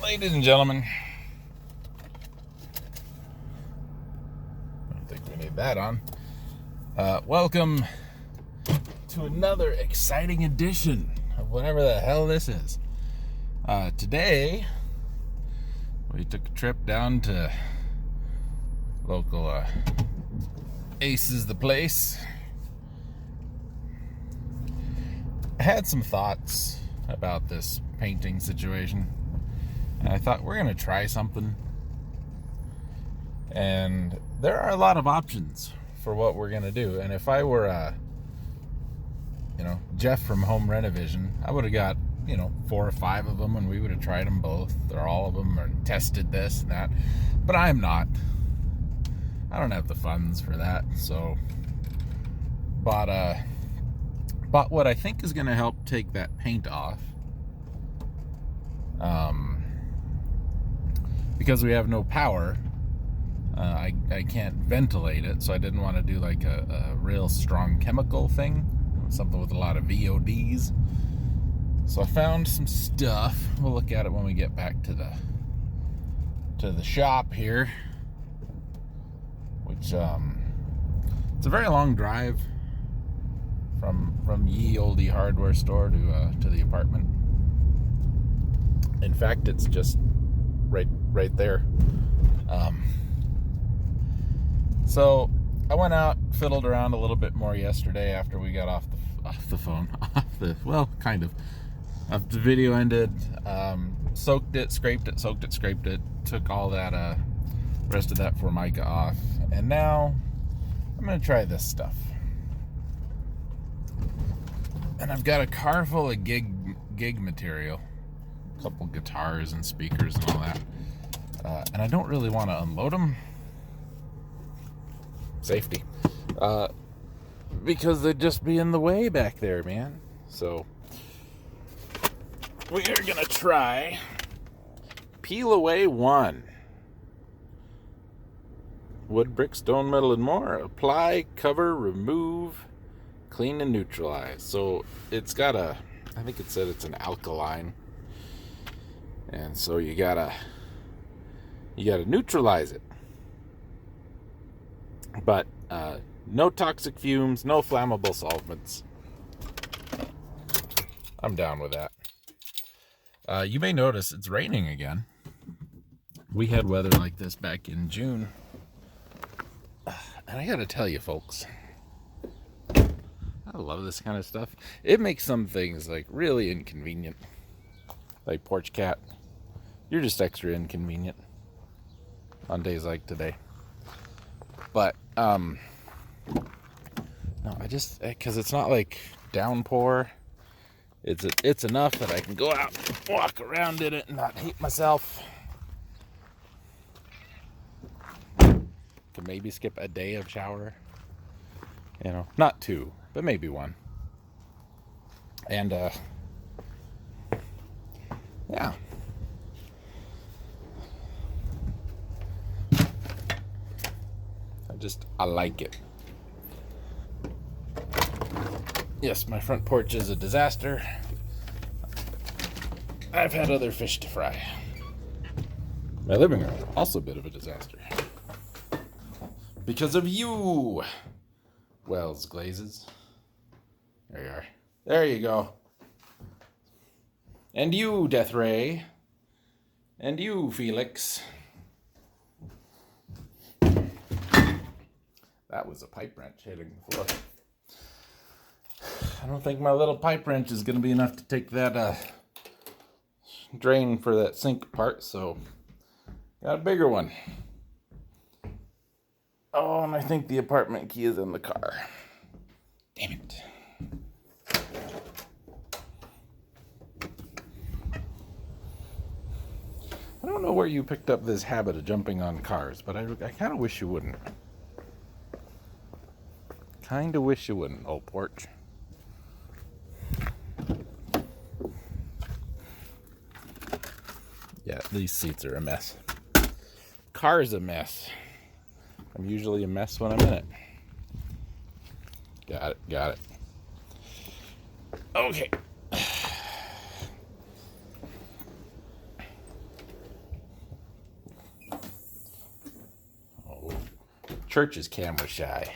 Ladies and gentlemen, I don't think we need that on. Welcome to another exciting edition of whatever the hell this is. Today, we took a trip down to local Ace's the Place. I had some thoughts about this painting situation. And I thought, we're going to try something. And there are a lot of options for what we're going to do. And if I were, Jeff from Home Renovision, I would have got, 4 or 5 of them, and we would have tried them both, or all of them, or tested this and that. But I'm not. I don't have the funds for that. So, bought what I think is going to help take that paint off. Because we have no power, I can't ventilate it, so I didn't want to do like a real strong chemical thing, something with a lot of VODs. So I found some stuff. We'll look at it when we get back to the shop here, which it's a very long drive from ye olde hardware store to the apartment. In fact, it's just right there. So I went out, fiddled around a little bit more yesterday after we got off the phone. Kind of. After the video ended, soaked it, scraped it, soaked it, scraped it, took all that rest of that Formica off, and now I'm gonna try this stuff. And I've got a car full of gig material. Couple guitars and speakers and all that, and I don't really want to unload them. Safety, because they'd just be in the way back there, man. So we are gonna try Peel Away 1. Wood, brick, stone, metal, and more. Apply, cover, remove, clean, and neutralize. So it's got I think it said it's an alkaline. And so you gotta neutralize it. But no toxic fumes, no flammable solvents. I'm down with that. You may notice it's raining again. We had weather like this back in June. And I gotta tell you, folks, I love this kind of stuff. It makes some things like really inconvenient. Like porch cat. You're just extra inconvenient on days like today. But, no, because it's not like downpour. It's enough that I can go out and walk around in it and not hate myself. Can maybe skip a day of shower. Not 2, but maybe 1. And, yeah. I like it. Yes, my front porch is a disaster. I've had other fish to fry. My living room, also a bit of a disaster. Because of you, Wells Glazes. There you are. There you go. And you, Death Ray. And you, Felix. That was a pipe wrench hitting the floor. I don't think my little pipe wrench is going to be enough to take that drain for that sink apart, so got a bigger one. Oh, and I think the apartment key is in the car. Damn it. I don't know where you picked up this habit of jumping on cars, but I kind of wish you wouldn't. Kind of wish you wouldn't, old porch. Yeah, these seats are a mess. Car's a mess. I'm usually a mess when I'm in it. Got it. Okay. Church is camera shy.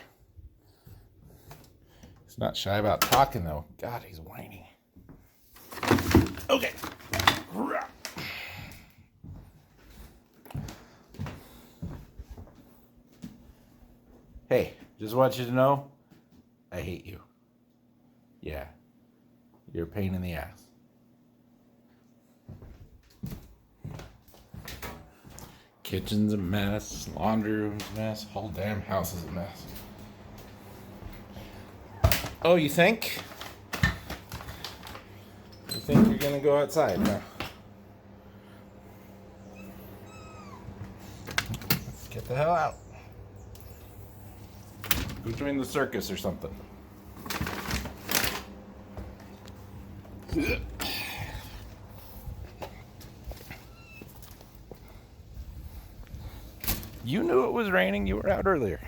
He's not shy about talking though. God, he's whining. Okay. Hey, just want you to know, I hate you. Yeah, you're a pain in the ass. Kitchen's a mess, laundry room's a mess, whole damn house is a mess. Oh, you think? You think you're gonna go outside, huh? Let's get the hell out. Go join the circus or something. You knew it was raining. You were out earlier.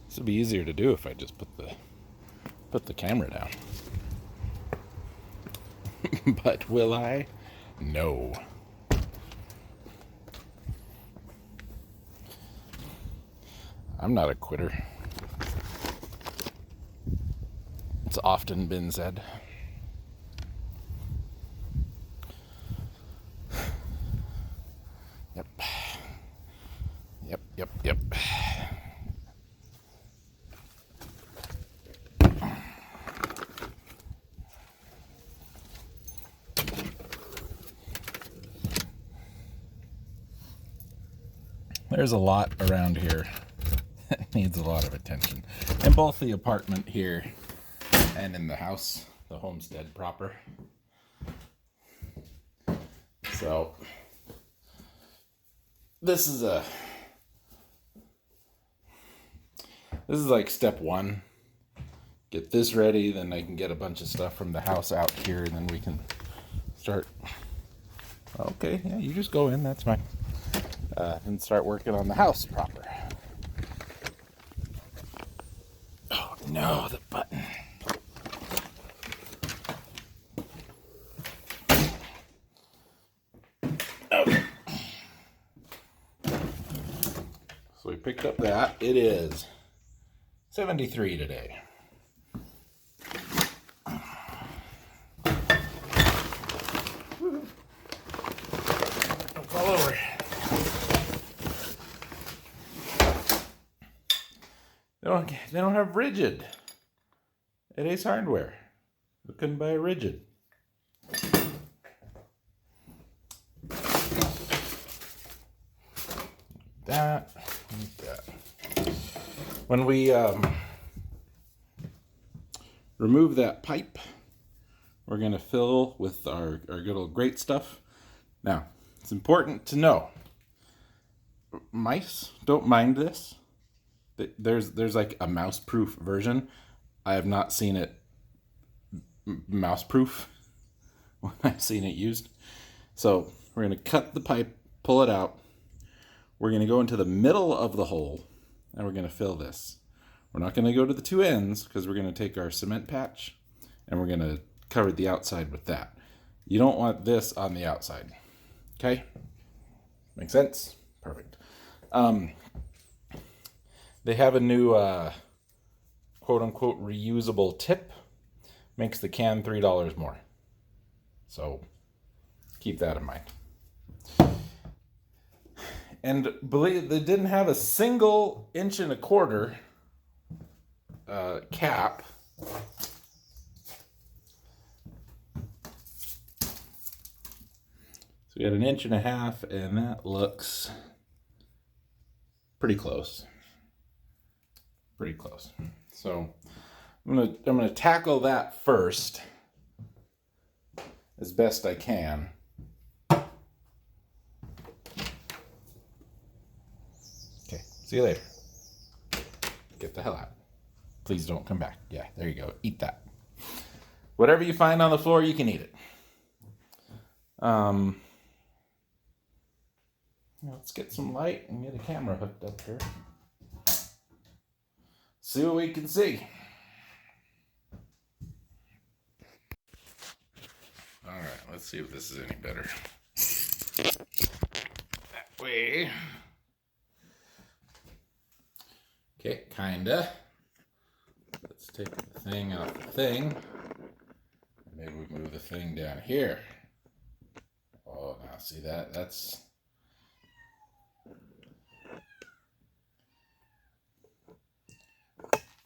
This would be easier to do if I just put the camera down. But will I? No. I'm not a quitter. It's often been said. Yep. Yep. There's a lot around here that needs a lot of attention. In both the apartment here and in the house, the homestead proper. So, this is like step one. Get this ready, then I can get a bunch of stuff from the house out here, and then we can start. Okay, yeah, you just go in, that's fine. And start working on the house proper. Oh no, the button. Okay. So we picked up that. It is 73 today. All over. They don't have rigid at Ace Hardware. We couldn't buy a rigid. That. When we remove that pipe, we're going to fill with our good old great stuff. Now, it's important to know, mice don't mind this. There's like a mouse-proof version. I have not seen it mouse-proof when I've seen it used. So we're going to cut the pipe, pull it out. We're going to go into the middle of the hole, and we're going to fill this. We're not going to go to the two ends, because we're going to take our cement patch, and we're going to cover the outside with that. You don't want this on the outside. Okay? Make sense? Perfect. They have a new quote-unquote reusable tip. Makes the can $3 more. So keep that in mind. And believe they didn't have a single 1.25 inch cap. So we had 1.5 inches, and that looks pretty close. Pretty close. So I'm gonna tackle that first as best I can. Okay, see you later. Get the hell out. Please don't come back. Yeah, there you go. Eat that. Whatever you find on the floor, you can eat it. Let's get some light and get a camera hooked up here. See what we can see. All right, let's see if this is any better. That way. Okay, kinda. Let's take the thing off the thing. Maybe we move the thing down here. Oh, now see that? That's...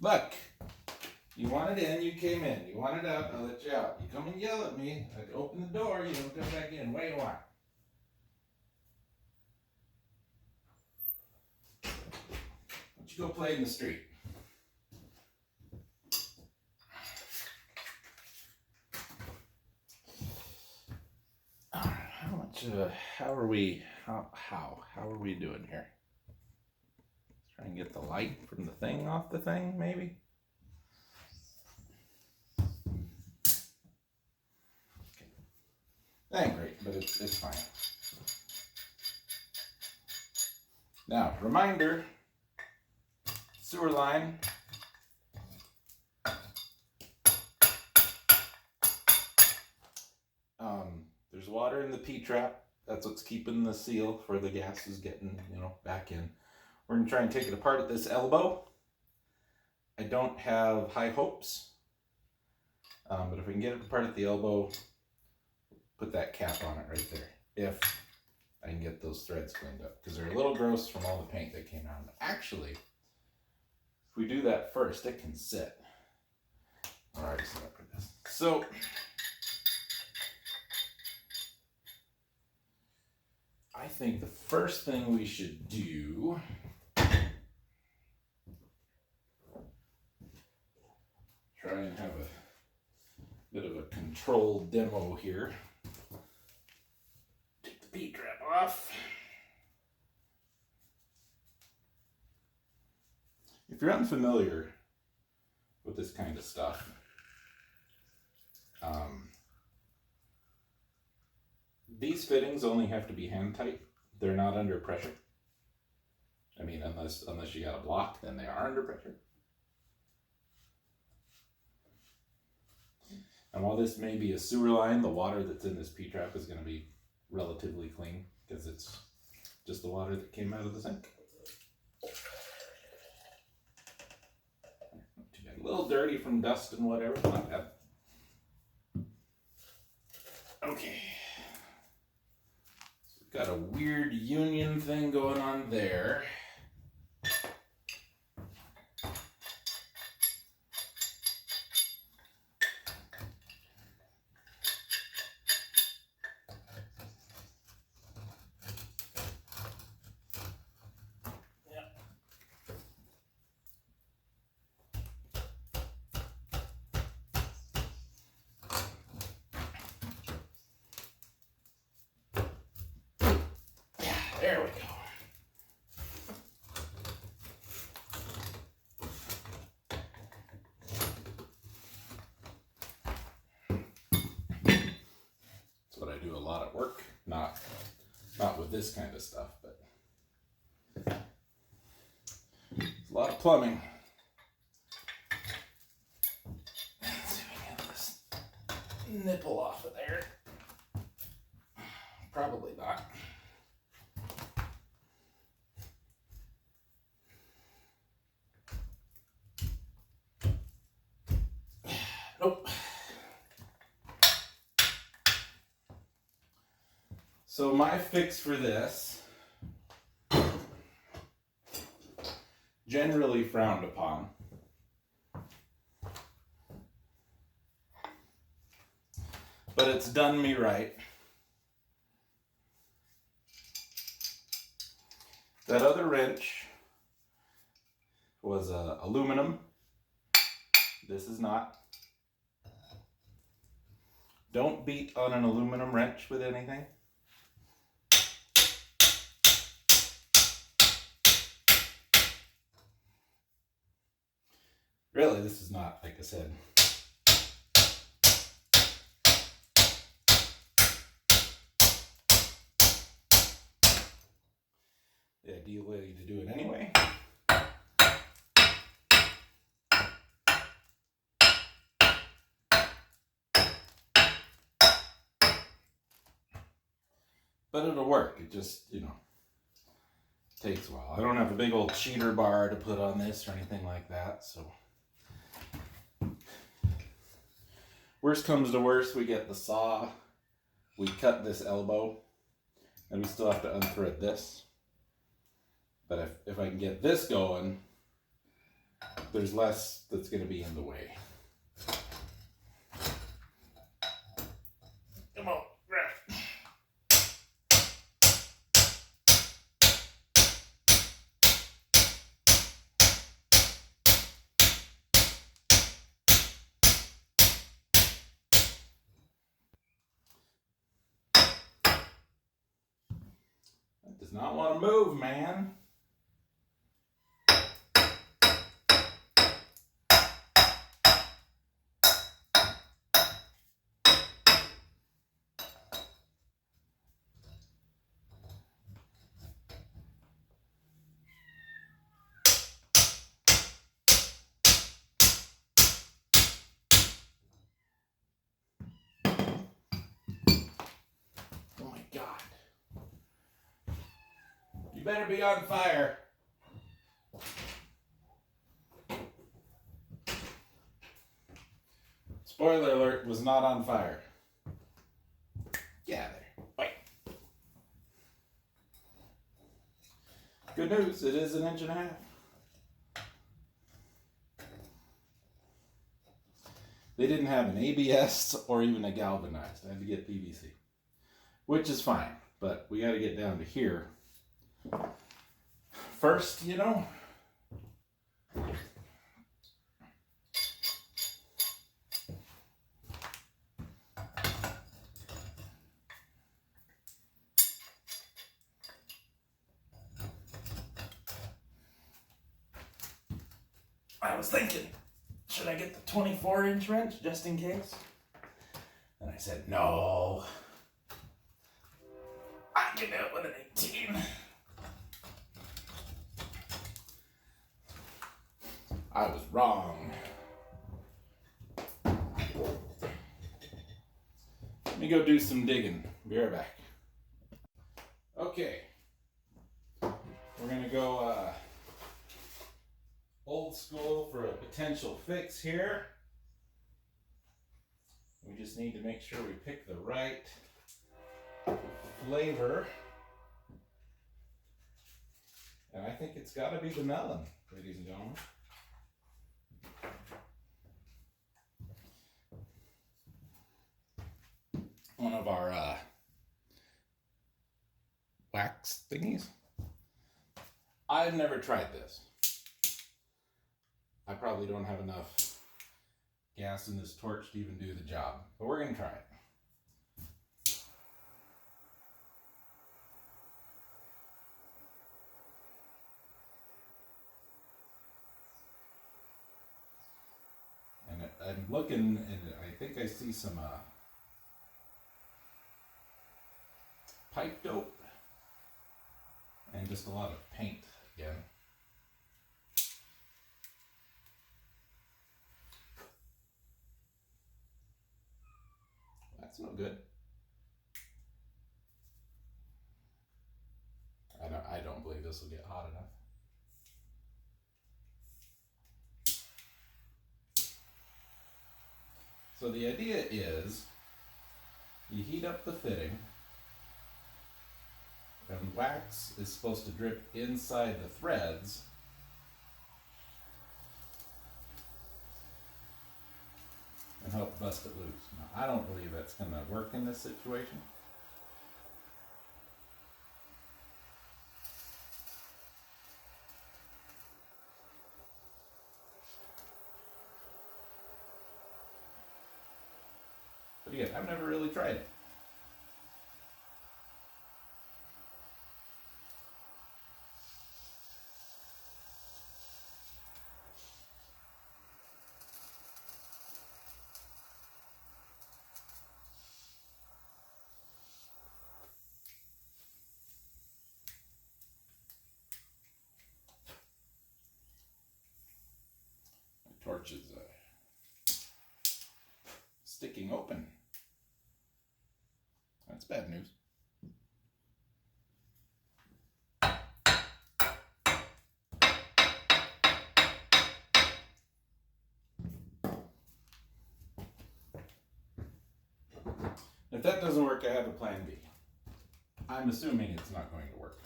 Look! You wanted in, you came in. You wanted out, I let you out. You come and yell at me, I open the door, you don't come back in. What do you want? Why don't you go play in the street? How much, how are we doing here? Let's try and get the light from the thing off the thing, maybe? Okay. That ain't great, but it's fine. Now, reminder, sewer line. There's water in the P-trap. That's what's keeping the seal for the gases getting, back in. We're gonna try and take it apart at this elbow. I don't have high hopes, but if we can get it apart at the elbow, put that cap on it right there. If I can get those threads cleaned up, because they're a little gross from all the paint that came out. Actually, if we do that first, it can sit. All right, set up for this. So, I think the first thing we should do try and have a bit of a controlled demo here. Take the P-trap off. If you're unfamiliar with this kind of stuff, these fittings only have to be hand tight. They're not under pressure. I mean, unless you got a block, then they are under pressure. And while this may be a sewer line, the water that's in this P-trap is going to be relatively clean because it's just the water that came out of the sink. Not too bad. A little dirty from dust and whatever, not bad. Okay. So we've got a weird union thing going on there. There we go. That's what I do a lot at work. Not with this kind of stuff, but it's a lot of plumbing. Let's see if we can get this nipple off of there. Probably not. Nope. So my fix for this, generally frowned upon, but it's done me right. That other wrench was aluminum. This is not. Don't beat on an aluminum wrench with anything. Really, this is not, like I said. The ideal way to do it anyway. But it'll work. It just, takes a while. I don't have a big old cheater bar to put on this or anything like that, so. Worst comes to worst, we get the saw, we cut this elbow, and we still have to unthread this. But if I can get this going, there's less that's going to be in the way. Come on, grab. That does not want to move, man. Oh my God. You better be on fire. Spoiler alert, was not on fire. Get out of there. Wait. Good news, it is 1.5 inches. They didn't have an ABS or even a galvanized. I had to get PVC, which is fine, but we got to get down to here first, you know. I was thinking, should I get the 24-inch wrench just in case? And I said, no. I can do it with an 18. I was wrong. Let me go do some digging. Be right back. Okay. We're going to go old school for a potential fix here. We just need to make sure we pick the right flavor. And I think it's got to be the melon, ladies and gentlemen. One of our wax thingies. I've never tried this. I probably don't have enough gas in this torch to even do the job, but we're going to try it. And I'm looking, and I think I see some pipe dope and just a lot of paint again. That's no good. I don't believe this will get hot enough. So the idea is you heat up the fitting, and wax is supposed to drip inside the threads and help bust it loose. Now, I don't believe that's going to work in this situation. But again, I've never really tried it. My torch is sticking open. That's bad news. If that doesn't work, I have a plan B. I'm assuming it's not going to work.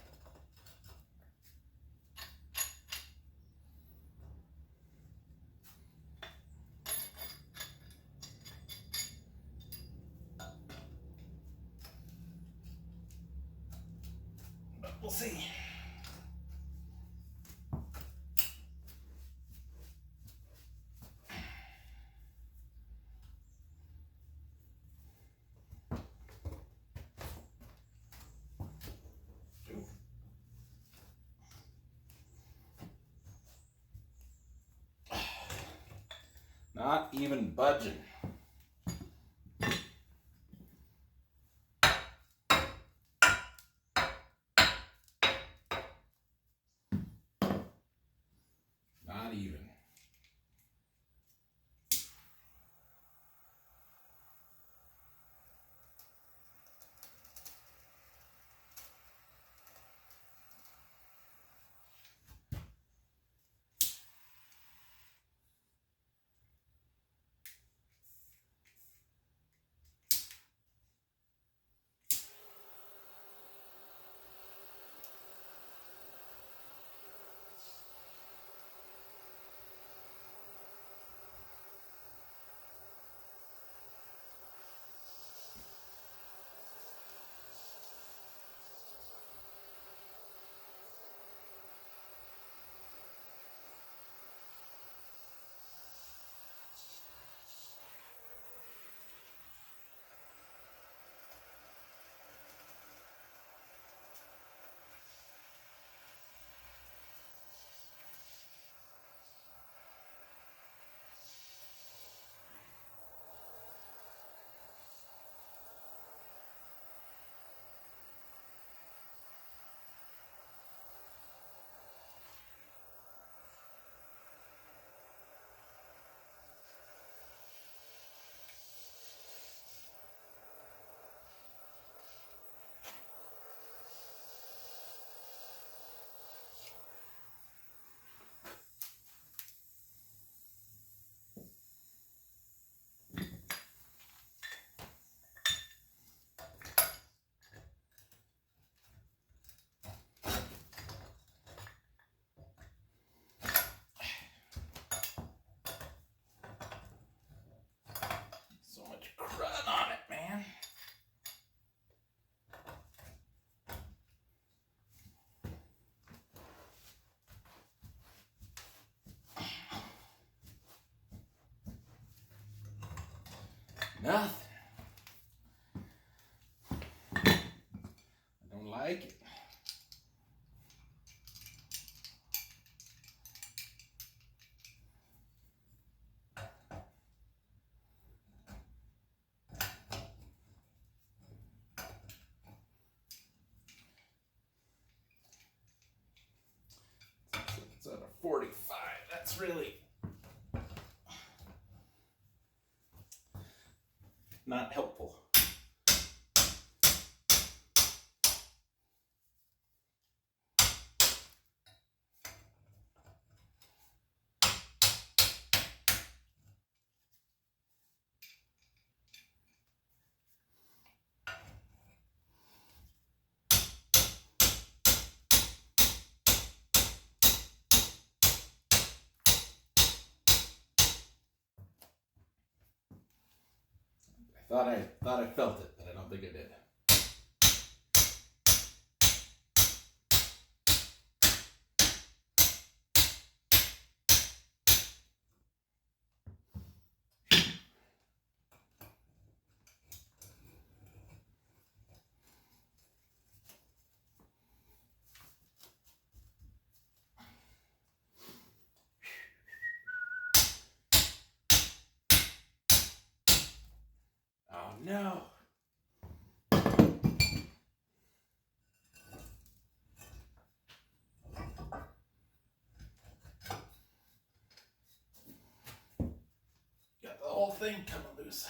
But we'll see. Not even budging. Not even. So much crud on it, man. Nothing. I don't like it. It's at a 45. That's really not helpful. I thought I felt it, but I don't think I did. Oh no. Got the whole thing coming loose.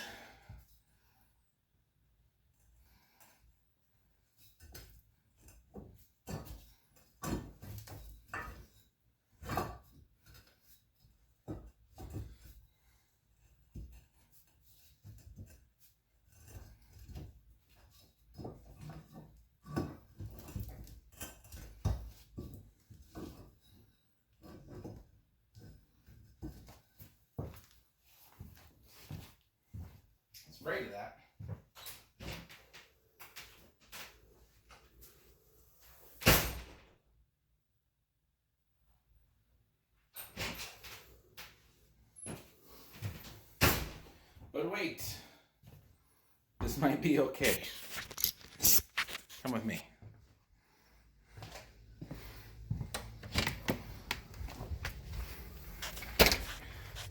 afraid of that. But wait, this might be okay. Come with me.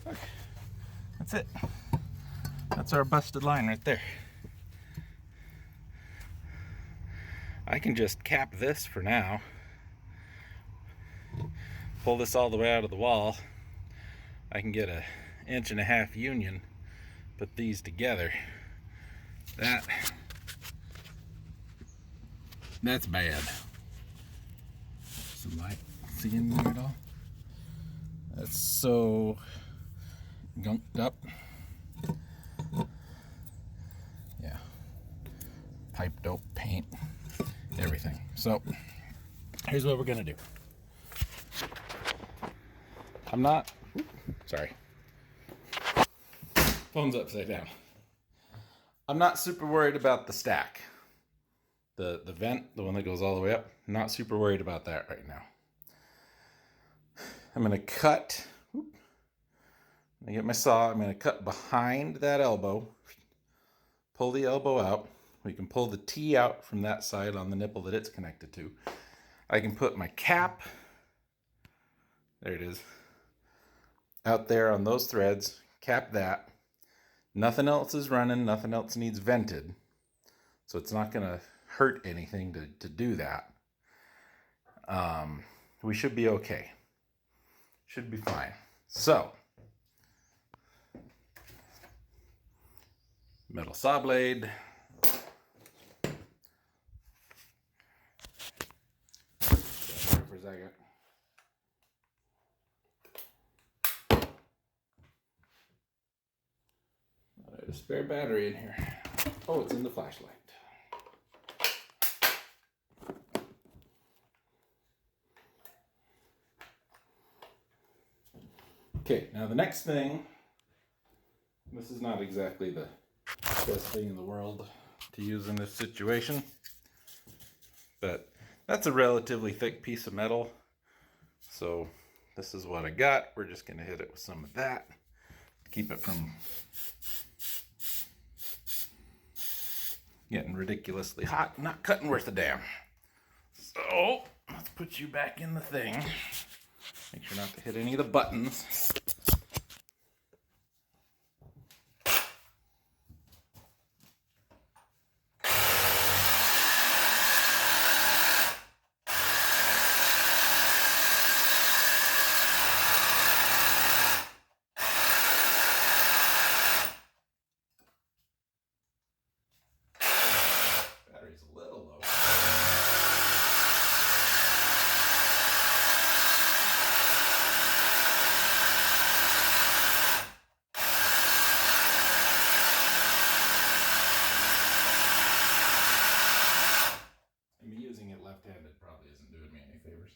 Look, that's it. That's our busted line right there. I can just cap this for now. Pull this all the way out of the wall. I can get a 1.5 union, put these together. That's bad. Some light, see in there at all? That's so gunked up. Yeah, pipe dope, paint, everything. So here's what we're gonna do. Sorry, phone's upside down. I'm not super worried about the stack. The vent, the one that goes all the way up, not super worried about that right now. I'm gonna cut, I get my saw, I'm gonna cut behind that elbow, pull the elbow out. We can pull the T out from that side on the nipple that it's connected to. I can put my cap, there it is, out there on those threads, cap that. Nothing else is running, nothing else needs vented. So it's not gonna hurt anything to do that. We should be okay. Should be fine. So, metal saw blade. For a second. There's a spare battery in here. Oh, it's in the flashlight. Okay, now the next thing, this is not exactly the best thing in the world to use in this situation, but that's a relatively thick piece of metal. So this is what I got. We're just gonna hit it with some of that to keep it from getting ridiculously hot and not cutting worth a damn. So let's put you back in the thing. Make sure not to hit any of the buttons. Battery's a little low. Me using it left-handed probably isn't doing me any favors.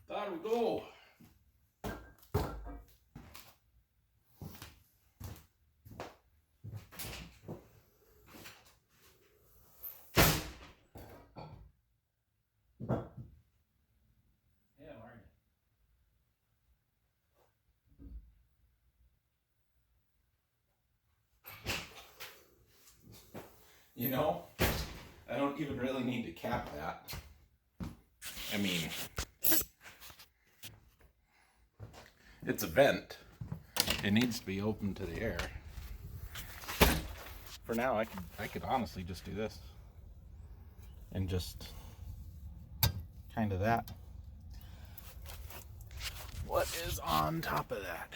There we go. Yeah, aren't you? You know, I don't even really need to cap that. I mean, it's a vent. It needs to be open to the air. For now, I could honestly just do this. and just kind of that. What is on top of that?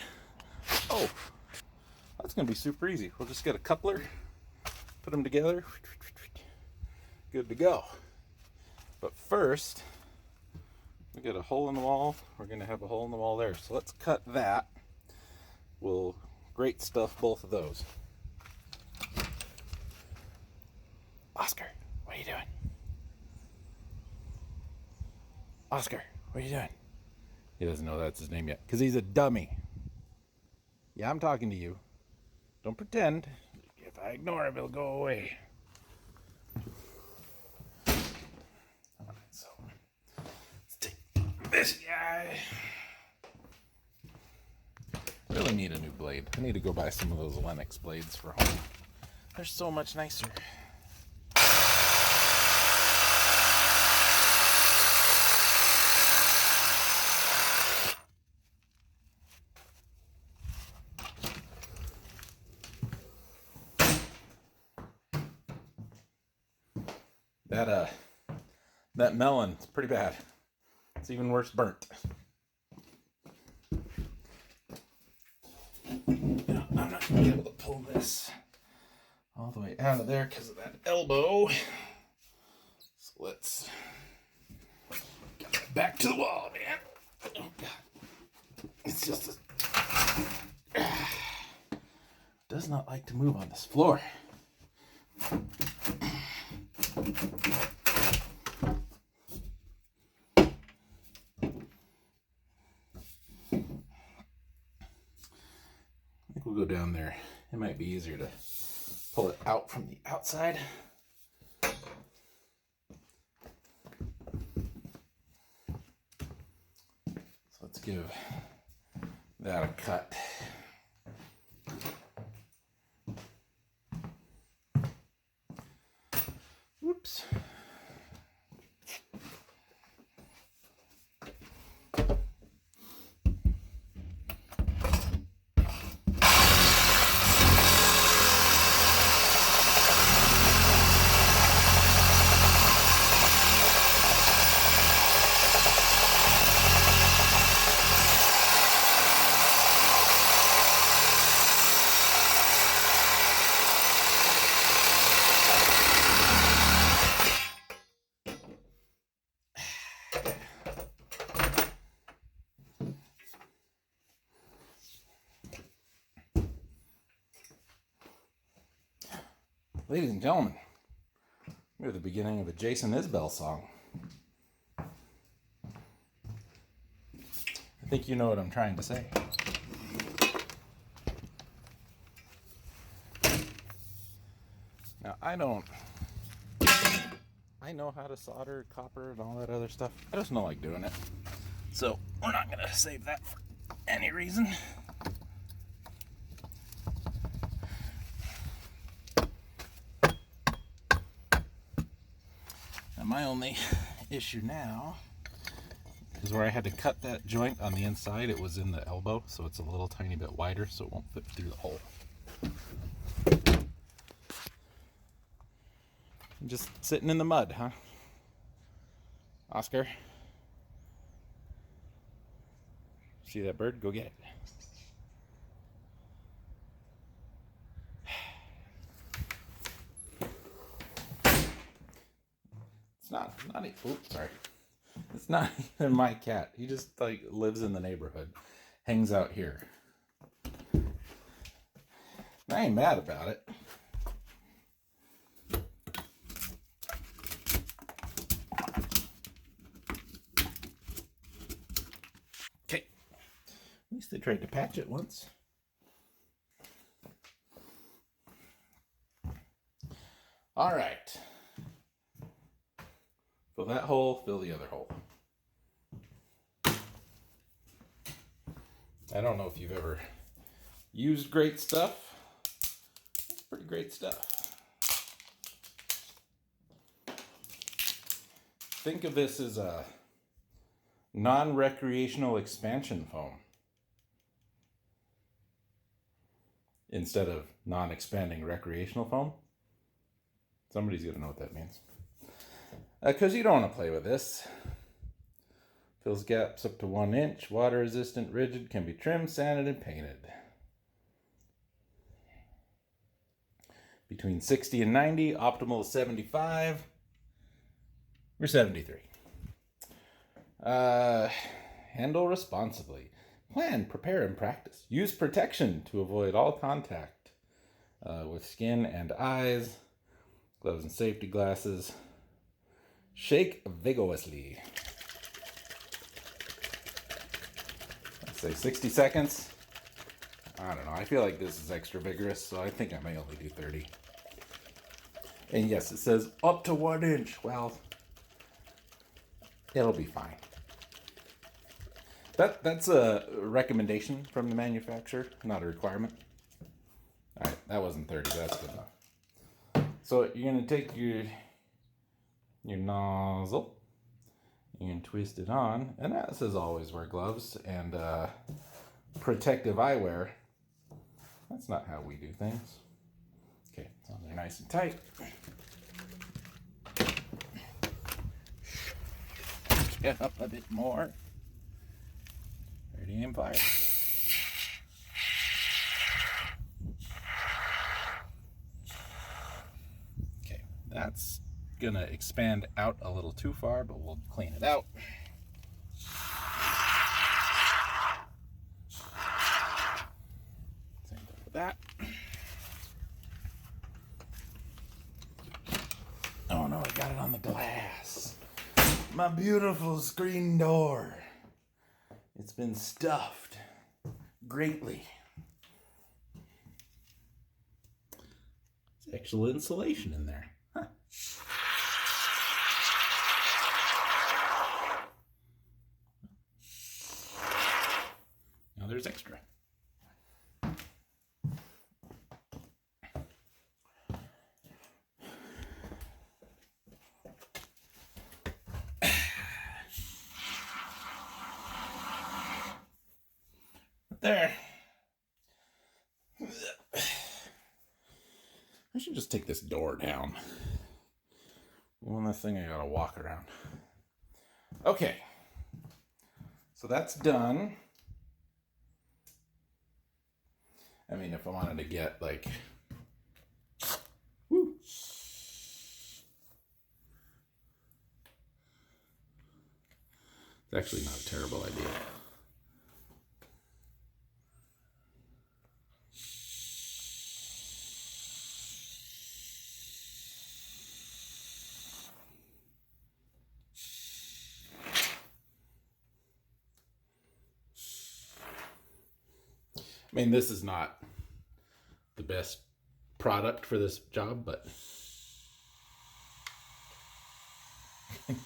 Oh, that's going to be super easy. We'll just get a coupler, put them together, good to go. But first, we got a hole in the wall. We're going to have a hole in the wall there. So let's cut that. We'll great stuff both of those. Oscar, what are you doing? Oscar, what are you doing? He doesn't know that's his name yet, because he's a dummy. Yeah, I'm talking to you. Don't pretend. If I ignore him, he'll go away. Alright, so let's take this guy. Really need a new blade. I need to go buy some of those Lennox blades for home. They're so much nicer. That melon is pretty bad. It's even worse burnt. No, I'm not gonna be able to pull this all the way out of there because of that elbow. So let's get that back to the wall, man. Oh God, it's just does not like to move on this floor. We'll go down there. It might be easier to pull it out from the outside. So let's give that a cut. Whoops. Ladies and gentlemen, we're at the beginning of a Jason Isbell song. I think you know what I'm trying to say. Now, I know how to solder copper and all that other stuff. I just don't like doing it. So we're not going to save that for any reason. My only issue now is where I had to cut that joint on the inside. It was in the elbow, so it's a little tiny bit wider, so it won't fit through the hole. I'm just sitting in the mud, huh? Oscar? See that bird? Go get it. It's not oops, sorry. It's not even my cat. He just like lives in the neighborhood, hangs out here. I ain't mad about it. Okay. At least they tried to patch it once. All right. Fill that hole, fill the other hole. I don't know if you've ever used great stuff. It's pretty great stuff. Think of this as a non-recreational expansion foam instead of non-expanding recreational foam. Somebody's gonna know what that means. because you don't want to play with this. Fills gaps up to 1 inch. Water resistant, rigid, can be trimmed, sanded, and painted. Between 60 and 90, optimal is 75. We're 73. Handle responsibly. Plan, prepare, and practice. Use protection to avoid all contact with skin and eyes. Gloves and safety glasses. Shake vigorously. Let's say 60 seconds. I don't know. I feel like this is extra vigorous, so I think I may only do 30. And yes, it says up to 1 inch. Well, it'll be fine. That's a recommendation from the manufacturer, not a requirement. All right, that wasn't 30. That's good enough. So you're gonna take your nozzle. You can twist it on, and that says always wear gloves and protective eyewear. That's not how we do things. Okay, so they're nice and tight. Get up a bit more. Ready, aim, fire. Okay, that's gonna expand out a little too far, but we'll clean it out. Same thing with that. Oh no, I got it on the glass. My beautiful screen door. It's been stuffed greatly. There's actual insulation in there. Huh. Now there's extra. There. I should just take this door down. One less thing I gotta walk around. Okay. So that's done. I mean, if I wanted to get like... Woo. It's actually not a terrible idea. I mean, this is not the best product for this job, but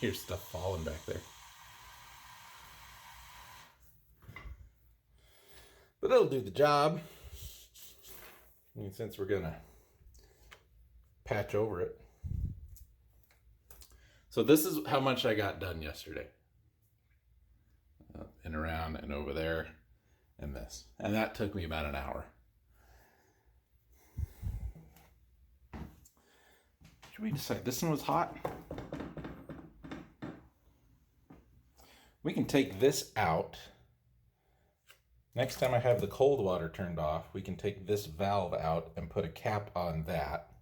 here's stuff falling back there. But it'll do the job. I mean, since we're gonna patch over it. So this is how much I got done yesterday. And around and over there. And this. And that took me about an hour. Should we decide this one was hot? We can take this out. Next time I have the cold water turned off, we can take this valve out and put a cap on that.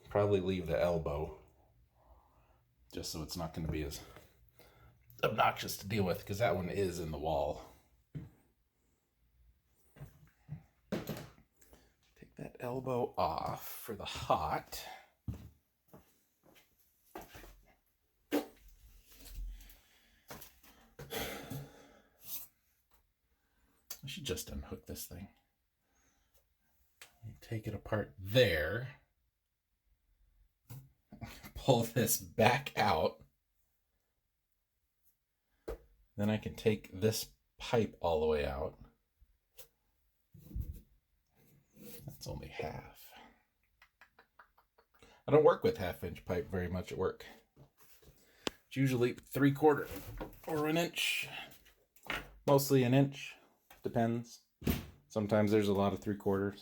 Probably leave the elbow, just so it's not going to be as obnoxious to deal with, because that one is in the wall. Take that elbow off for the hot. I should just unhook this thing. Take it apart there. Pull this back out. Then I can take this pipe all the way out. That's only half. I don't work with 1/2 inch pipe very much at work. It's usually 3/4 or 1 inch. Mostly 1 inch. Depends. Sometimes there's a lot of 3/4.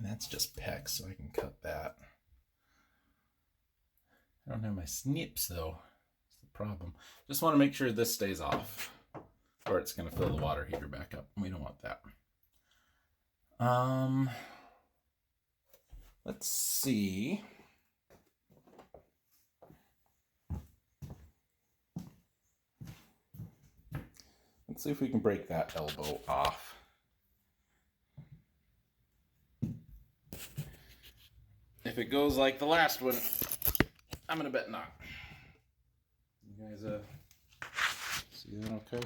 And that's just pecs, so I can cut that. I don't have my snips though. That's the problem. Just want to make sure this stays off, or it's going to fill the water heater back up. We don't want that. Let's see. Let's see if we can break that elbow off. If it goes like the last one, I'm gonna bet not. You guys see that okay?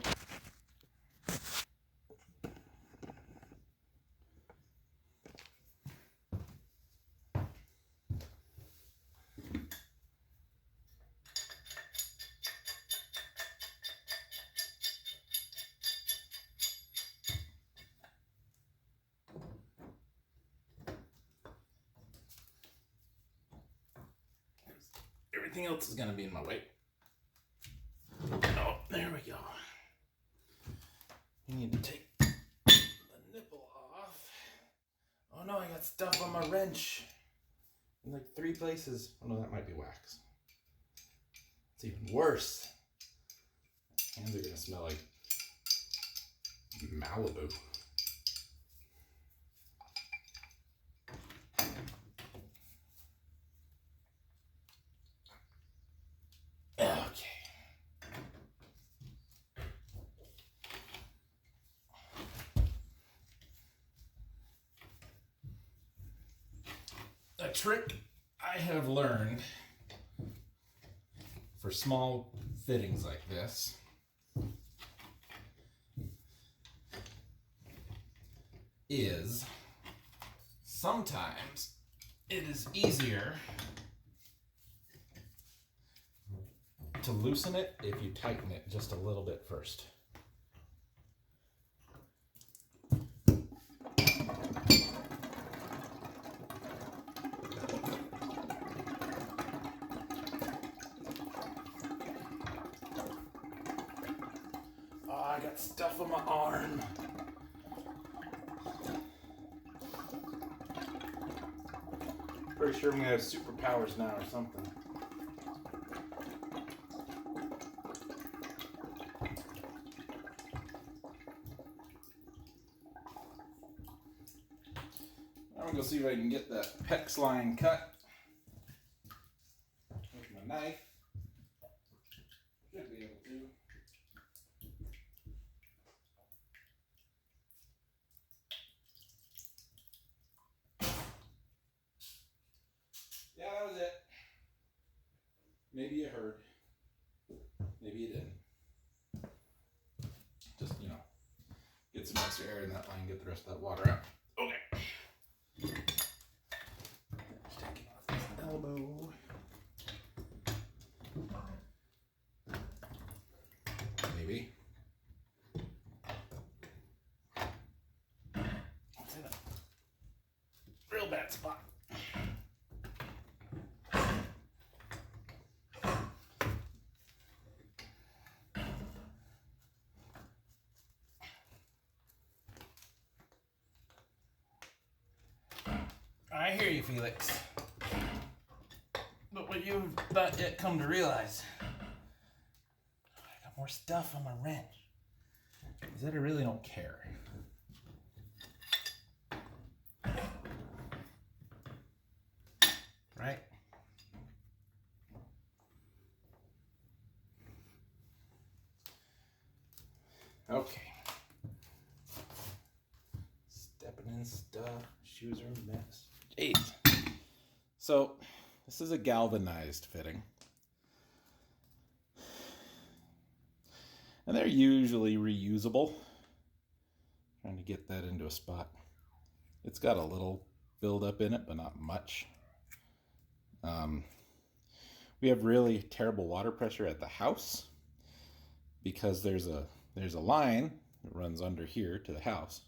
Everything else is gonna be in my way. Oh, there we go. You need to take the nipple off. Oh no, I got stuff on my wrench in like 3 places. Oh no, that might be wax. It's even worse. Hands are gonna smell like Malibu. Okay. A trick I have learned for small fittings like this is sometimes it is easier to loosen it if you tighten it just a little bit first. Oh, I got stuff on my arm. Pretty sure I'm gonna have superpowers now or something. I'm gonna go see if I can get that PEX line cut with my knife. Should be able to. Yeah, that was it. Maybe you heard. Maybe you didn't. Just, get some extra air in that line, get the rest of that water out. Okay. Just taking off this elbow. Maybe. It's in a real bad spot. I hear you, Felix. But what you've not yet come to realize, I got more stuff on my wrench, is that I really don't care. Right? Okay. Stepping in stuff. Shoes are a mess. Jeez. So, this is a galvanized fitting. And they're usually reusable. Trying to get that into a spot. It's got a little buildup in it, but not much. We have really terrible water pressure at the house because there's a line that runs under here to the house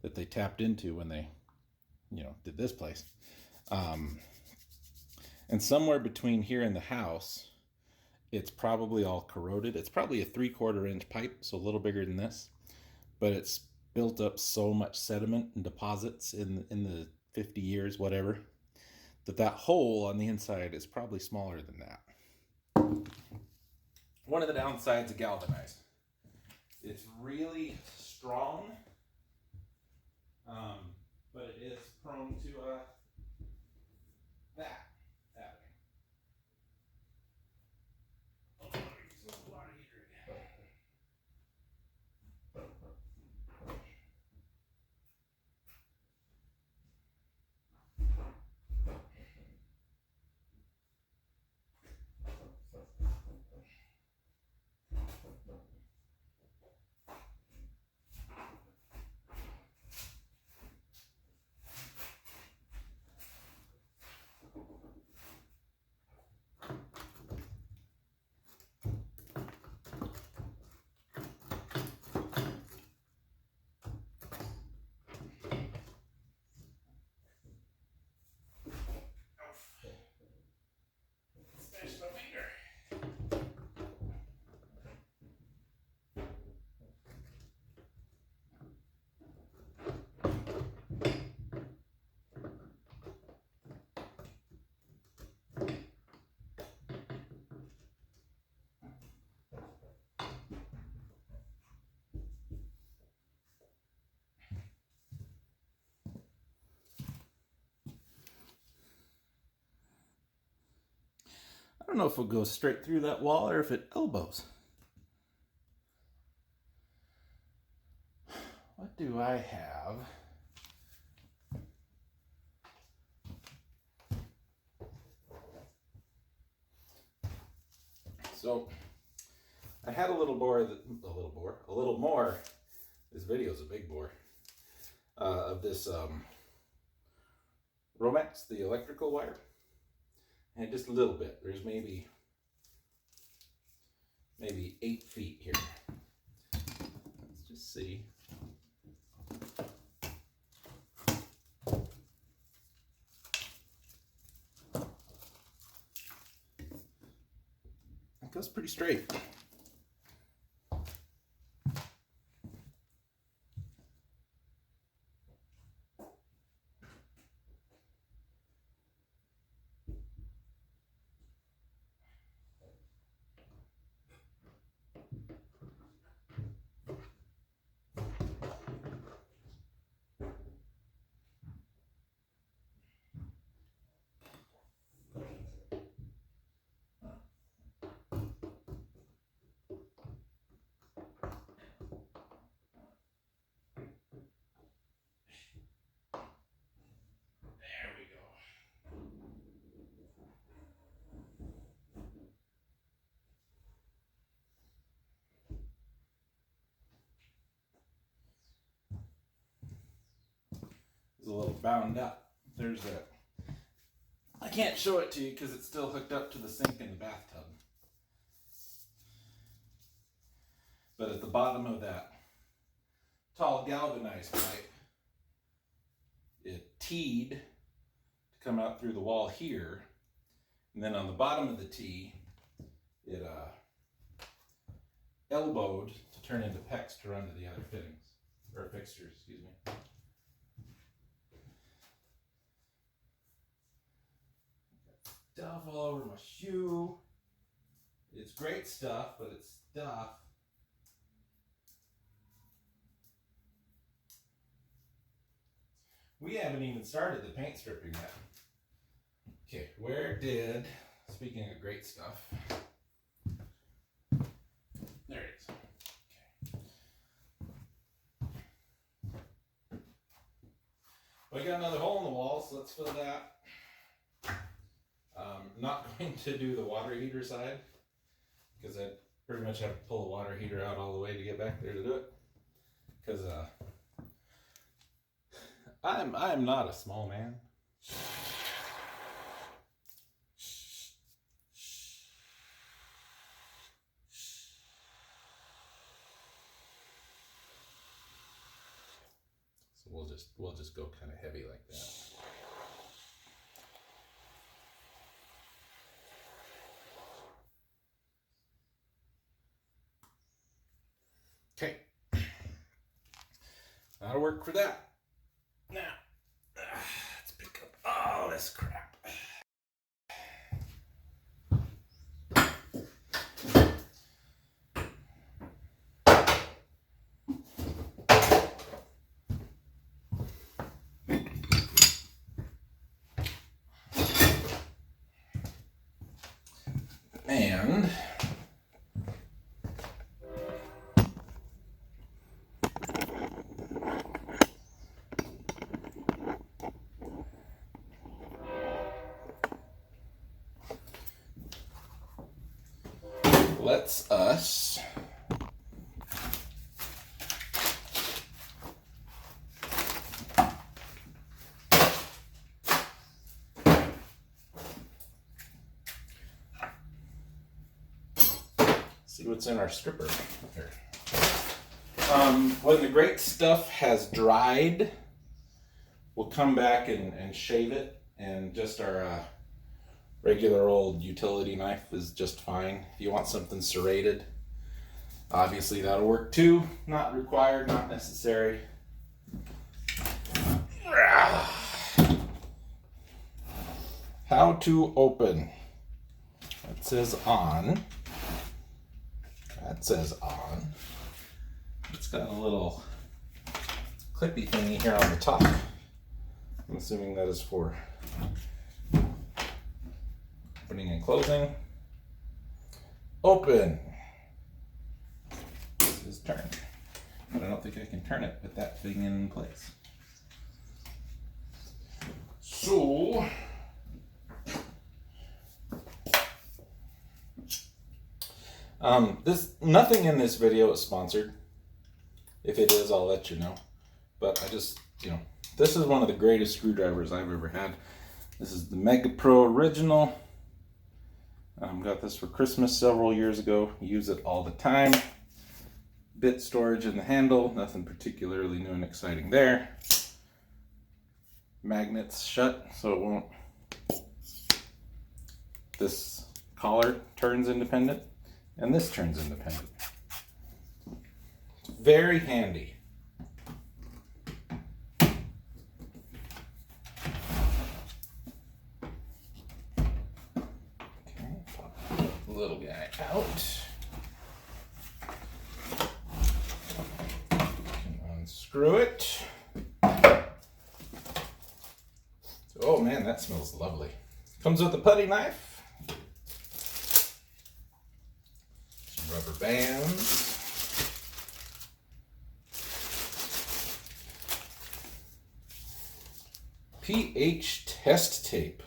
that they tapped into when they, did this place. And somewhere between here and the house, it's probably all corroded. It's probably a 3/4 inch pipe, so a little bigger than this, but it's built up so much sediment and deposits in the 50 years, whatever, that hole on the inside is probably smaller than that. One of the downsides of galvanized, it's really strong, but it is prone to that happening. Oh, let me use a water heater again. Smashed my finger. I don't know if it goes straight through that wall or if it elbows. What do I have? So I had a little more. This video is a big bore of this Romex, the electrical wire, and just a little bit. There's maybe 8 feet here. Let's just see. It goes pretty straight. There we go. It's a little bound up. There's a. I can't show it to you because it's still hooked up to the sink in the bathtub. But at the bottom of that tall galvanized pipe, it teed to come out through the wall here, and then on the bottom of the tee, it elbowed to turn into pecs to run to the other fittings, or fixtures, excuse me. Stuff all over my shoe. It's great stuff, but it's stuff. We haven't even started the paint stripping yet. Okay, speaking of great stuff, there it is. Okay. We got another hole in the wall, so let's fill that. Not going to do the water heater side because I pretty much have to pull the water heater out all the way to get back there to do it. Because I am not a small man. So we'll just go kind of heavy like that. Okay, that'll work for that. Now, let's this crap. And lets us see what's in our stripper here. When the great stuff has dried, we'll come back and shave it, and just our regular old utility knife is just fine. If you want something serrated, obviously that'll work too. Not required, not necessary. How to open. That says on. That says on. It's got a little clippy thingy here on the top. I'm assuming that is for opening and closing. Open. This is turn. But I don't think I can turn it with that thing in place. So nothing in this video is sponsored. If it is, I'll let you know. But I just, this is one of the greatest screwdrivers I've ever had. This is the Mega Pro Original. Got this for Christmas several years ago. Use it all the time. Bit storage in the handle. Nothing particularly new and exciting there. Magnets shut so it won't. This collar turns independent. And this turns independent. It's very handy. Okay, pop the little guy out. Can unscrew it. Oh man, that smells lovely. Comes with a putty knife. Rubber bands. pH test tape.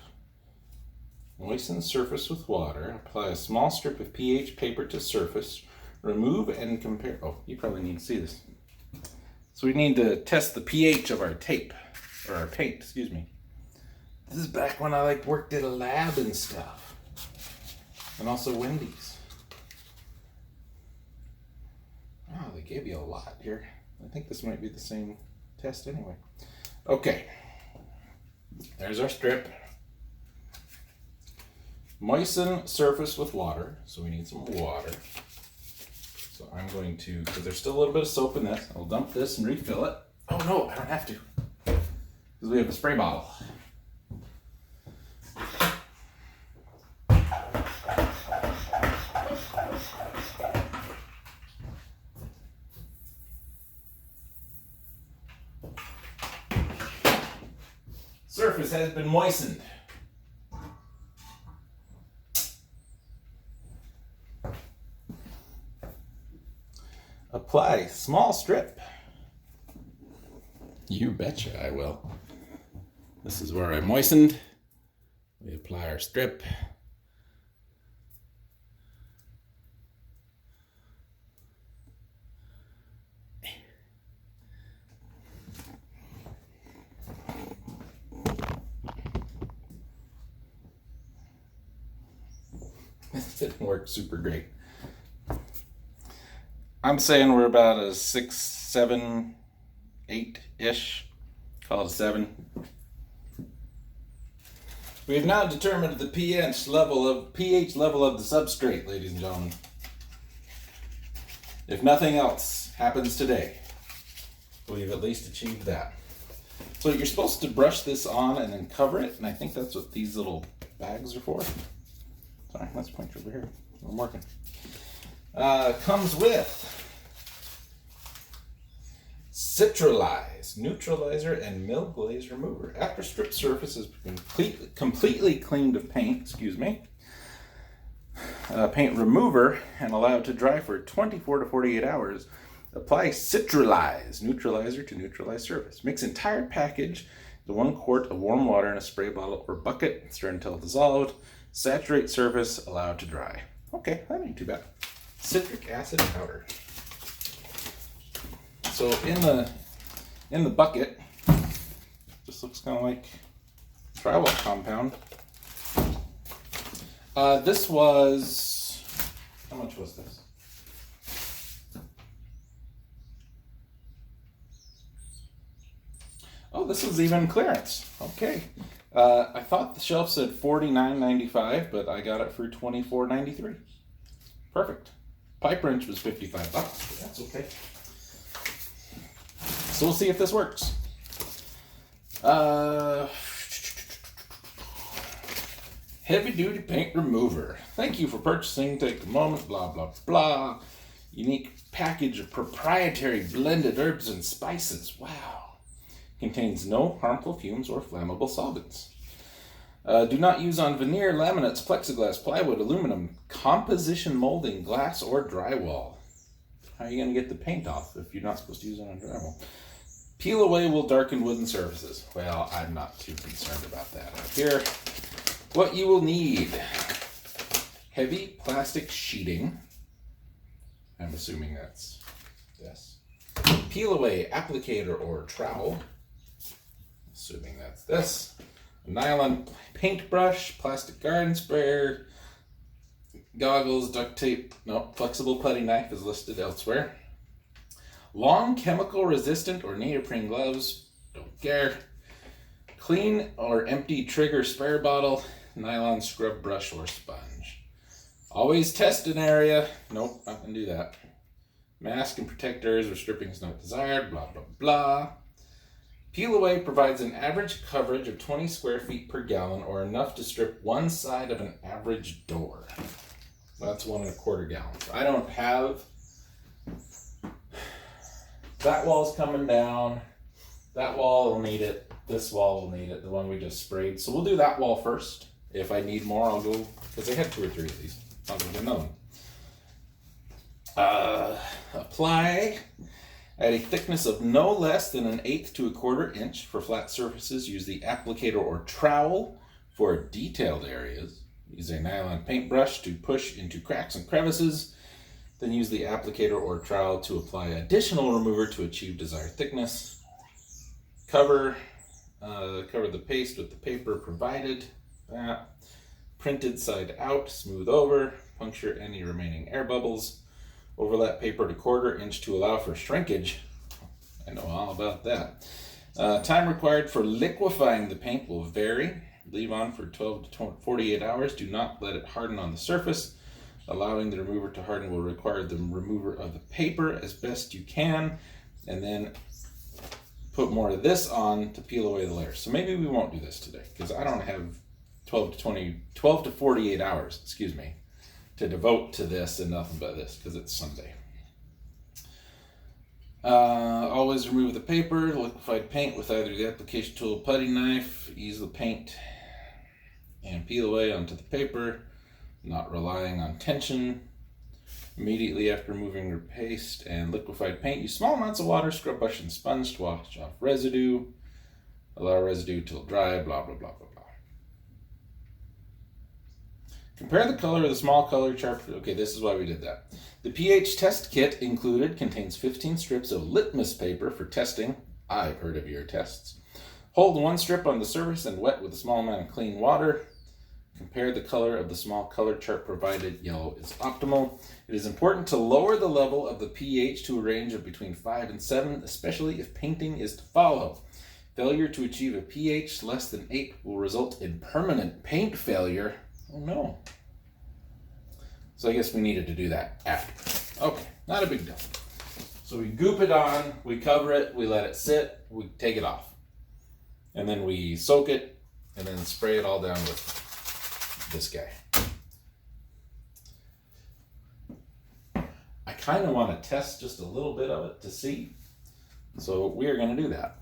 Moisten surface with water. Apply a small strip of pH paper to surface. Remove and compare. Oh, you probably need to see this. So we need to test the pH of our tape. Or our paint, excuse me. This is back when I worked at a lab and stuff. And also Wendy's. Oh, they gave you a lot here. I think this might be the same test anyway. Okay. There's our strip. Moisten surface with water. So we need some water. So I'm going to, because there's still a little bit of soap in this, I'll dump this and refill it. Oh no, I don't have to. Because we have a spray bottle. Surface has been moistened. Apply small strip. You betcha I will. This is where I moistened. We apply our strip. This didn't work super great. I'm saying we're about a 6, 7, 8-ish. Call it a 7. We have now determined the pH level of the substrate, ladies and gentlemen. If nothing else happens today, we've at least achieved that. So you're supposed to brush this on and then cover it, and I think that's what these little bags are for. Sorry, let's point over here. I'm working. Comes with Citralize Neutralizer and Mill Glaze Remover. After stripped surface has been completely cleaned of paint, paint remover, and allowed to dry for 24 to 48 hours. Apply Citralize Neutralizer to neutralize surface. Mix entire package to 1 quart of warm water in a spray bottle or bucket. Stir until dissolved. Saturate surface. Allow to dry. Okay, that ain't too bad. Citric acid powder. So in the bucket, just looks kind of like drywall compound. This was, how much was this? Oh, this was even clearance. Okay. I thought the shelf said $49.95, but I got it for $24.93. Perfect. Pipe wrench was $55, but that's okay. So we'll see if this works. Heavy duty paint remover. Thank you for purchasing. Take a moment. Blah blah blah. Unique package of proprietary blended herbs and spices. Wow. Contains no harmful fumes or flammable solvents. Do not use on veneer, laminates, plexiglass, plywood, aluminum, composition molding, glass, or drywall. How are you going to get the paint off if you're not supposed to use it on drywall? Peel away will darken wooden surfaces. Well, I'm not too concerned about that up here. What you will need: heavy plastic sheeting. I'm assuming that's this. Peel away applicator or trowel. Assuming that's this. A nylon paintbrush, plastic garden sprayer, goggles, duct tape. No, flexible putty knife is listed elsewhere. Long chemical resistant or neoprene gloves. Don't care. Clean or empty trigger spare bottle. Nylon scrub brush or sponge. Always test an area. Nope, not gonna do that. Mask and protectors or strippings not desired. Blah blah blah. Peel away provides an average coverage of 20 square feet per gallon, or enough to strip one side of an average door. That's 1 1/4 gallons. I don't have. That wall's coming down. That wall will need it. This wall will need it. The one we just sprayed. So we'll do that wall first. If I need more, I'll go, because I had 2 or 3 of these. I'll go get another one. Apply at a thickness of no less than 1/8 to 1/4 inch. For flat surfaces, use the applicator or trowel. For detailed areas, use a nylon paintbrush to push into cracks and crevices. Then use the applicator or trowel to apply additional remover to achieve desired thickness. Cover the paste with the paper provided. Printed side out, smooth over, puncture any remaining air bubbles. Overlap paper to 1/4 inch to allow for shrinkage. I know all about that. Time required for liquefying the paint will vary. Leave on for 12 to 48 hours. Do not let it harden on the surface. Allowing the remover to harden will require the remover of the paper as best you can, and then put more of this on to peel away the layers. So maybe we won't do this today, because I don't have 12 to 48 hours, to devote to this and nothing but this, because it's Sunday. Always remove the paper, liquefied paint with either the application tool or putty knife. Ease the paint and peel away onto the paper, not relying on tension. Immediately after removing your paste and liquefied paint, use small amounts of water, scrub brush, and sponge to wash off residue. Allow residue till dry, blah, blah, blah, blah, blah. Compare the color of the small color chart. Okay, this is why we did that. The pH test kit included contains 15 strips of litmus paper for testing. I've heard of your tests. Hold 1 strip on the surface and wet with a small amount of clean water. Compare the color of the small color chart provided. Yellow is optimal. It is important to lower the level of the pH to a range of between 5 and 7, especially if painting is to follow. Failure to achieve a pH less than 8 will result in permanent paint failure. Oh no. So I guess we needed to do that after. Okay, not a big deal. So we goop it on, we cover it, we let it sit, we take it off. And then we soak it and then spray it all down with this guy. I kind of want to test just a little bit of it to see. So we are going to do that.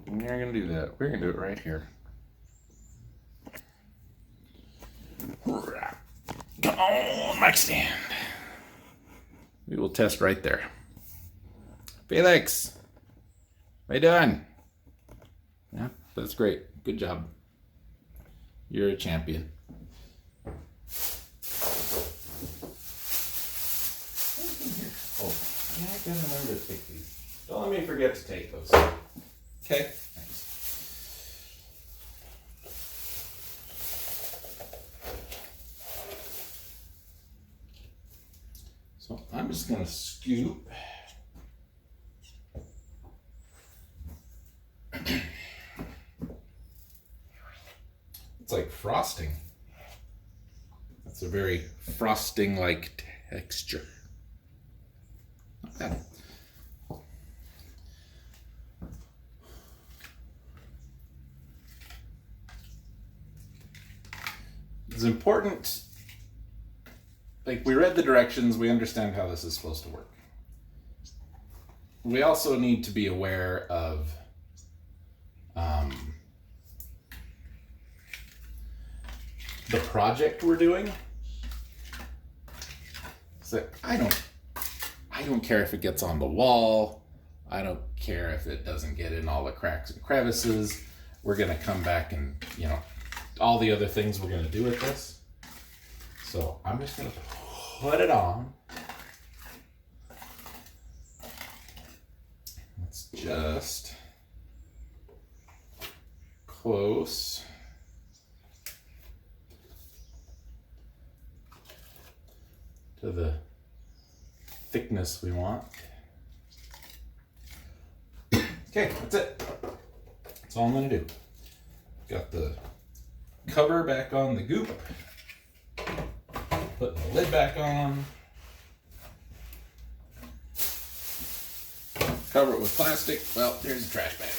We're going to do that. We're going to do it right here. Come on, mic stand. We will test right there. Felix, how you doing? Yeah, that's great. Good job. You're a champion. Oh, yeah, I gotta remember to take these. Don't let me forget to take those. Okay? Thanks. So I'm just gonna scoop. It's like frosting. It's a very frosting-like texture. Not bad. It's important, like we read the directions, we understand how this is supposed to work. We also need to be aware of the project we're doing. So I don't care if it gets on the wall. I don't care if it doesn't get in all the cracks and crevices. We're gonna come back and, you know, all the other things we're gonna do with this. So I'm just gonna put it on. It's just close to the thickness we want. Okay, that's it. That's all I'm gonna do. Got the cover back on the goop. Putting the lid back on. Cover it with plastic. Well, there's a trash bag.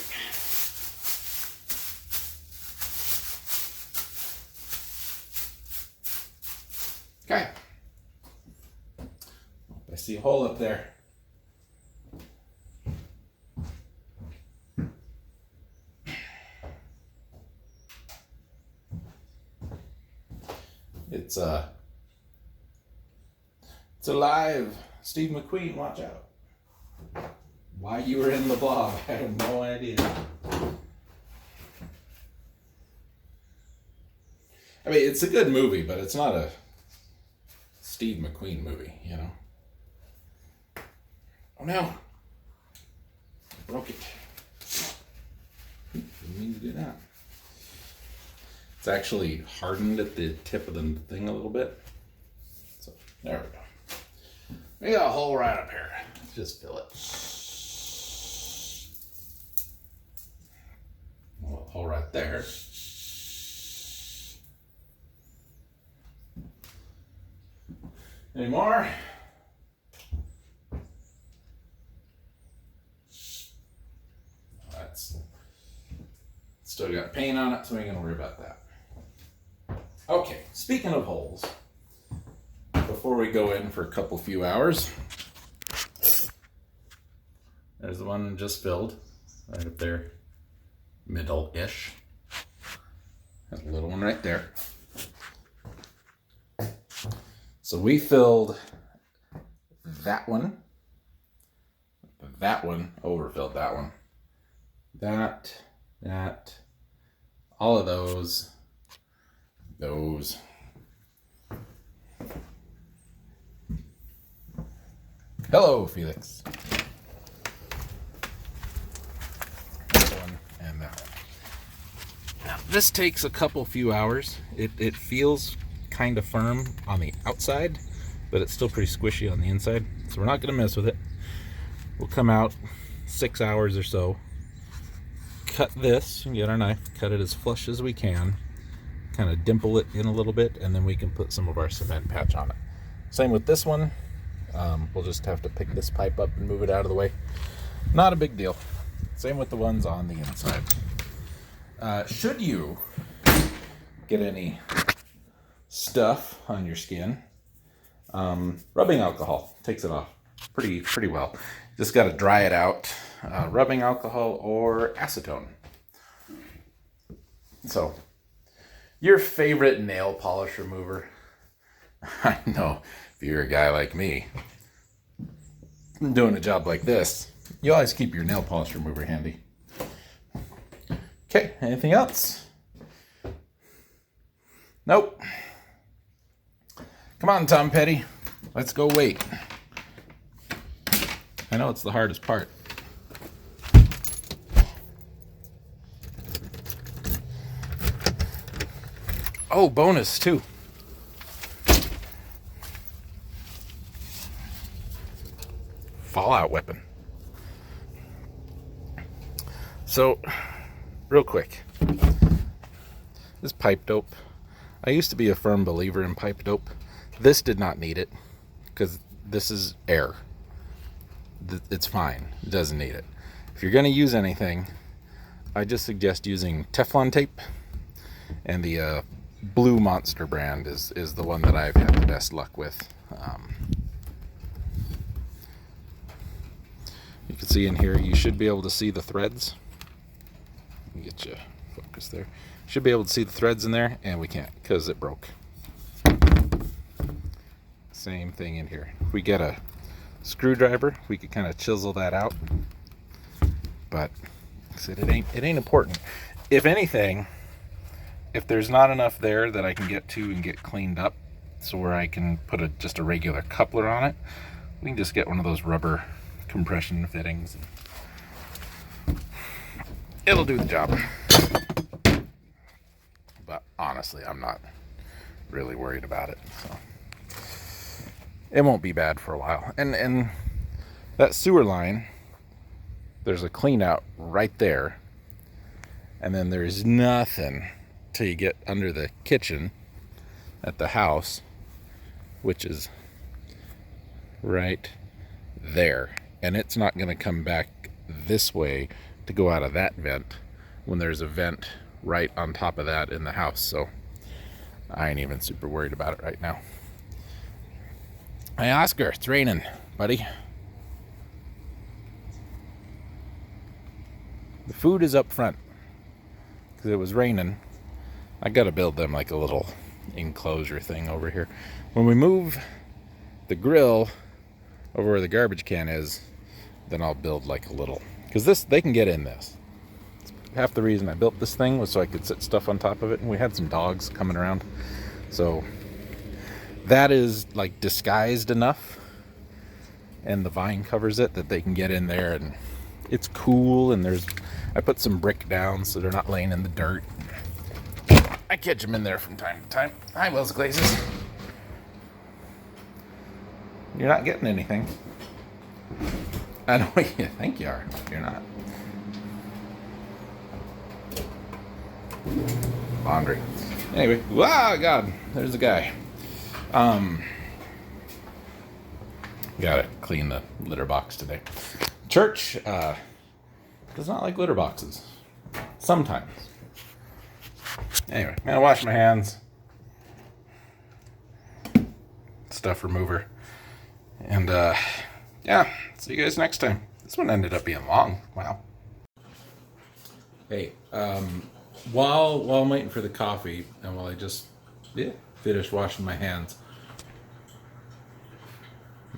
Okay. I see a hole up there. It's alive. Steve McQueen, watch out. Why you were in the blob, I have no idea. I mean, it's a good movie, but it's not a Steve McQueen movie, you know? Oh no! I broke it. Didn't mean to do that. It's actually hardened at the tip of the thing a little bit. So, there we go. We got a hole right up here. Let's just fill it. A hole right there. Any more? That's still got paint on it, so we ain't gonna worry about that. Okay, speaking of holes, before we go in for a couple few hours, there's the one just filled, right up there, middle-ish. There's a little one right there. So we filled that one, overfilled that one, that, all of those. Hello, Felix. That one and that one. Now, this takes a few hours. It feels kind of firm on the outside, but it's still pretty squishy on the inside. So we're not going to mess with it. We'll come out 6 hours or so. Cut this and get our knife. Cut it as flush as we can. Kind of dimple it in a little bit, and then we can put some of our cement patch on it. Same with this one. We'll just have to pick this pipe up and move it out of the way. Not a big deal. Same with the ones on the inside. Should you get any stuff on your skin, rubbing alcohol takes it off pretty well. Just got to dry it out. Rubbing alcohol or acetone. So, your favorite nail polish remover. I know if you're a guy like me doing a job like this, you always keep your nail polish remover handy. Okay, anything else? Nope. Come on, Tom Petty. Let's go wait. I know it's the hardest part. Oh, bonus too. Fallout weapon. So, real quick. This pipe dope. I used to be a firm believer in pipe dope. This did not need it because this is air. It's fine. It doesn't need it. If you're going to use anything, I just suggest using Teflon tape, and the Blue Monster brand is the one that I've had the best luck with. You can see in here, you should be able to see the threads. Let me get you focus there. Should be able to see the threads in there, and we can't because it broke. Same thing in here. If we get a screwdriver, we could kind of chisel that out. But like I said, it ain't important. If anything, if there's not enough there that I can get to and get cleaned up, so where I can put just a regular coupler on it, we can just get one of those rubber compression fittings. It'll do the job. But honestly, I'm not really worried about it. So it won't be bad for a while. And that sewer line, there's a clean out right there. And then there's nothing till you get under the kitchen at the house, which is right there. And it's not going to come back this way to go out of that vent when there's a vent right on top of that in the house. So I ain't even super worried about it right now. Hey Oscar, it's raining, buddy. The food is up front because it was raining. I gotta build them like a little enclosure thing over here. When we move the grill over where the garbage can is, then I'll build like a little, because they can get in this. Half the reason I built this thing was so I could sit stuff on top of it, and we had some dogs coming around, so that is like disguised enough, and the vine covers it, that they can get in there, and it's cool. And I put some brick down so they're not laying in the dirt. I catch them in there from time to time. Hi, Wells Glazes. You're not getting anything. I know what you think you are. You're not. Laundry. Anyway, wow, God, there's a guy. Gotta clean the litter box today. Church does not like litter boxes. Sometimes. Anyway, I'm gonna wash my hands. Stuff remover. And yeah, see you guys next time. This one ended up being long. Wow. Hey, while I'm waiting for the coffee, and while I just finished washing my hands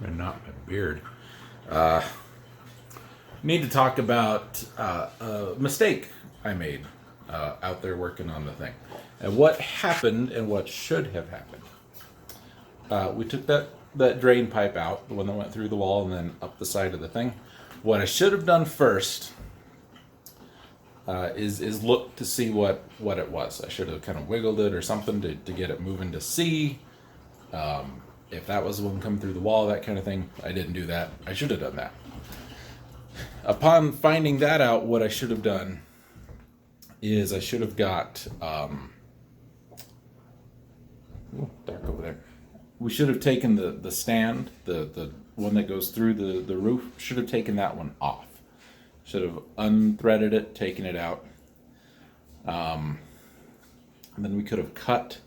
and not my beard, need to talk about a mistake I made out there working on the thing, and what happened and what should have happened. We took that drain pipe out, the one that went through the wall and then up the side of the thing. What I should have done first is look to see what it was. I should have kind of wiggled it or something to get it moving to see if that was the one coming through the wall, that kind of thing. I didn't do that. I should have done that. Upon finding that out, what I should have done is I should have got dark over there. We should have taken the stand, the one that goes through the roof, should have taken that one off. Should have unthreaded it, taken it out. And then we could have cut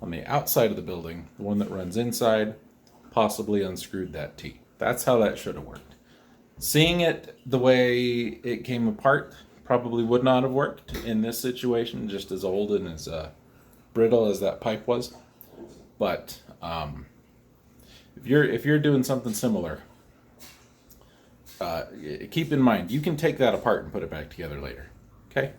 on the outside of the building, the one that runs inside, possibly unscrewed that T. That's how that should have worked. Seeing it the way it came apart probably would not have worked in this situation, just as old and as brittle as that pipe was. But if you're doing something similar, keep in mind you can take that apart and put it back together later. Okay.